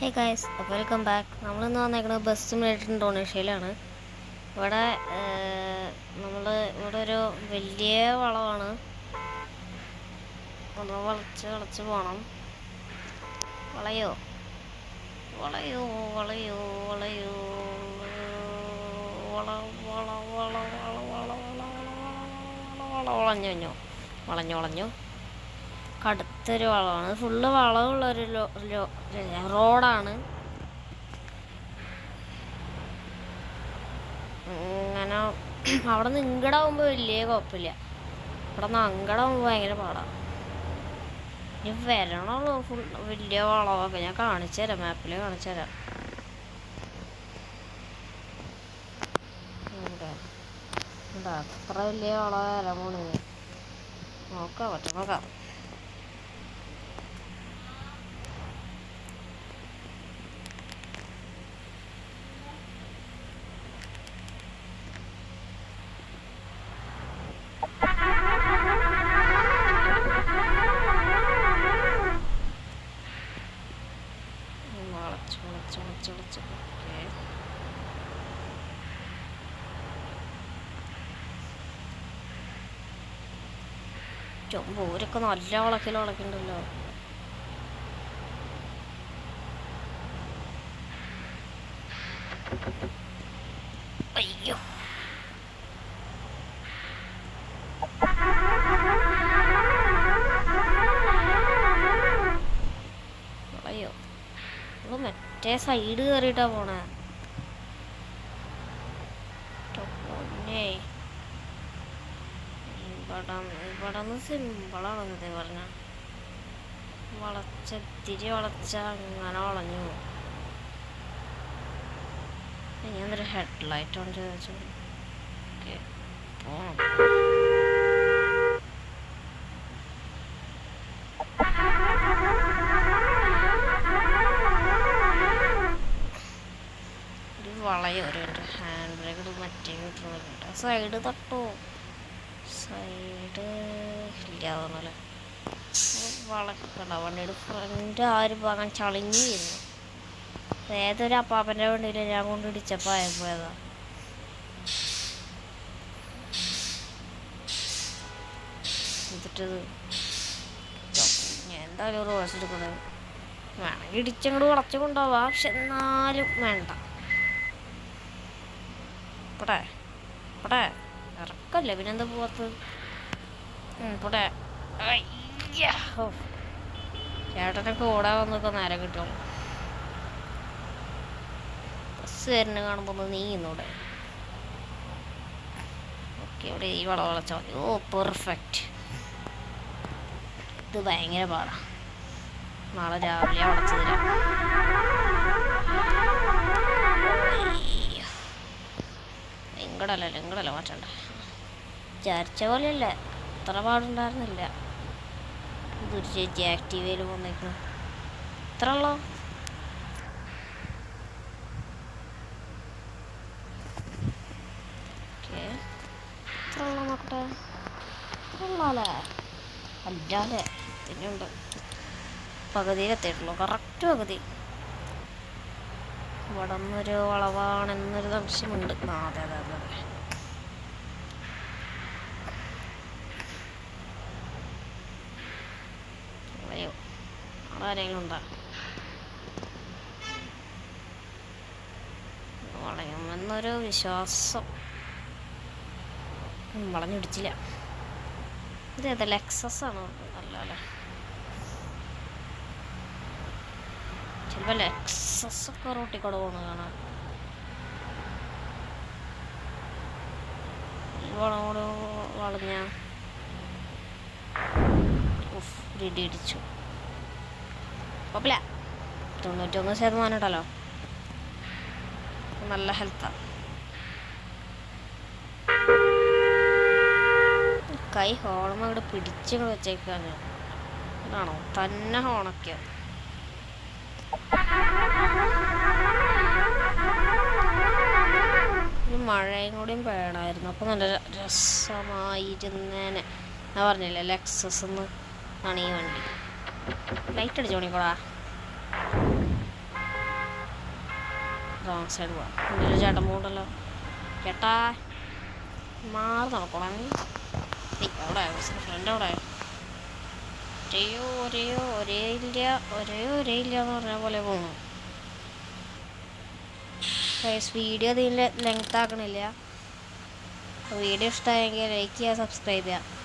Hey guys, welcome back. നമ്മളിന്ന് വന്നേക്കുന്നത് bus simulator ഇന്തോനേഷ്യയിലാണ്. ഇവിടെ ഇവിടെ ഒരു വലിയ വളവാണ്. ഒന്ന് വളച്ച് പോകണം. വളയോ വളയോ വളയോ വളയോ വള വള വള വള വള വള വളഞ്ഞു വളഞ്ഞു വളഞ്ഞു കടുത്തൊരു വളമാണ്. ഫുള്ള് വളവുള്ളൊരു റോഡാണ്. ഇങ്ങനെ അവിടെ നിന്ന് ഇങ്ങടാവുമ്പോൾ വലിയ കുഴപ്പമില്ല, ഇവിടെ നിന്ന് അങ്ങടാവുമ്പോൾ ഭയങ്കര പാടാണ്. ഇനി വരണുള്ളൂ ഫുൾ വലിയ വളവൊക്കെ. ഞാൻ കാണിച്ചു തരാം, മാപ്പിൽ കാണിച്ചു തരാം. അത്ര വലിയ വള വരാൻ പോണേ. നോക്കാം, നോക്കാം. ഓരൊക്കെ നല്ല വളക്കുണ്ടല്ലോ. അയ്യോ, അയ്യോ, മറ്റേ സൈഡ് കയറിയിട്ടാ പോണേ. ഇവിടെ നിന്ന് സിമ്പിളാണ് ഇതേ പറഞ്ഞ. തിരി വളച്ച അങ്ങനെ വളഞ്ഞു. ഇനി എന്തൊരു ഹെഡ്ലൈറ്റ് ഉണ്ട് ചോദിച്ചു. ഒരു വളയോ ഒരു ഹാൻഡ് ബ്രേക്ക് മറ്റേ കിട്ടുന്നുണ്ട്. സൈഡ് തട്ടോ, സൈഡ് ഇല്ലാതെ വളക്കണ്ട. വണ്ടിയുടെ ഫ്രണ്ട് ആ ഒരു ഭാഗം ചളിഞ്ഞു വരുന്നു. ഏതൊരു അപ്പാപ്പൻ്റെ വണ്ടിയിൽ ഞാൻ കൊണ്ട് ഇടിച്ചപ്പോൾ ആയപ്പോയതാ. എന്നിട്ടത് ഞാൻ എന്തായാലും ഒരു റോസ് എടുക്കുന്നത് വേണമെങ്കിൽ ഇടിച്ചങ്ങോട്ട് വളച്ചു കൊണ്ടുപോവാം. പക്ഷെ എന്നാലും വേണ്ട. ഇവിടെ ഇവിടെ ഇറക്കല്ലേ, പിന്നെന്താ പോവാത്തത്? ഇവിടെ ചേട്ടനൊക്കെ ഓടാൻ വന്നൊക്കെ നേരം കിട്ടും. ബസ് വരുന്ന കാണുമ്പോൾ ഒന്ന് നീങ്ങുന്നൂടെ? ഓക്കെ, ഇവിടെ ഈ വള വളച്ചാൽ മതി. ഓ പെർഫെക്റ്റ്. ഇത് ഭയങ്കര പാടാണ്. നാളെ രാവിലെ വളച്ചു തരാം. ഇങ്ങടല്ല മാറ്റണ്ട. വിചാരിച്ച പോലെയല്ല, അത്ര പാടുണ്ടായിരുന്നില്ല. ഇതൊരു ചേച്ചി ആക്റ്റീവയിൽ വന്നേക്കണം. ഇത്ര ഉള്ളോ? ഓക്കെ, ഇത്ര ഉള്ളോ നോക്കട്ടെ. ഇത്ര ഉള്ളല്ലേ? അല്ലാതെ പിന്നെയുണ്ട്. പകുതിയിലെത്തിയിട്ടുള്ളൂ, കറക്റ്റ് പകുതി. ഇവിടെ നിന്നൊരു വളവാണെന്നൊരു സംശയമുണ്ട്. അതെ അതെ അതെ അതെ. അയ്യോ, അവിടെ ആരെങ്കിലും ഉണ്ടോ? വളയുമെന്നൊരു വിശ്വാസം. വളഞ്ഞിടിച്ചില്ല. ഇതേതാ, ലെക്സസ് ആണോ? അല്ല അല്ലേ, ചിലപ്പോൾ ലെക്സസ് ഒക്കെ റോട്ടിക്കൂടെ പോകുന്നത് കാണാൻ. ഈ വളമോട് വളഞ്ഞ ഇടി ഇടിച്ചു. കുഴപ്പമില്ല, 91% ഉണ്ടല്ലോ. നല്ല ഹെൽത്താ. കൈ ഹോണുമ്പോൾ ഇവിടെ പിടിച്ച് വെച്ചേക്കാണ്. ഇതാണോ തന്നെ ഹോണൊക്കെയോ? ഒരു മഴയും കൂടിയും വേണമായിരുന്നു, അപ്പോൾ നല്ല രസമായിരുന്നേനെ. ഞാൻ പറഞ്ഞില്ലേ ലെക്സസ് എന്ന് ആണ് ഈ വണ്ടി. ലൈറ്റ് അടിച്ചോണിക്കോടാ. റോങ് സൈഡ് പോവാം. ഇന്നൊരു ചേട്ടൻ പോകണ്ടല്ലോ. ചേട്ടാ മാറി നടക്കണം. അവിടെ ഫ്രണ്ട് അവിടെ ഒരേ ഇല്ല എന്ന് പറഞ്ഞ പോലെ പോകണം. വീഡിയോ അതിൽ ലെങ്ത് ആക്കണില്ല. വീഡിയോ ഇഷ്ടമായെങ്കിൽ ലൈക്ക് ചെയ്യുക, സബ്സ്ക്രൈബ് ചെയ്യുക.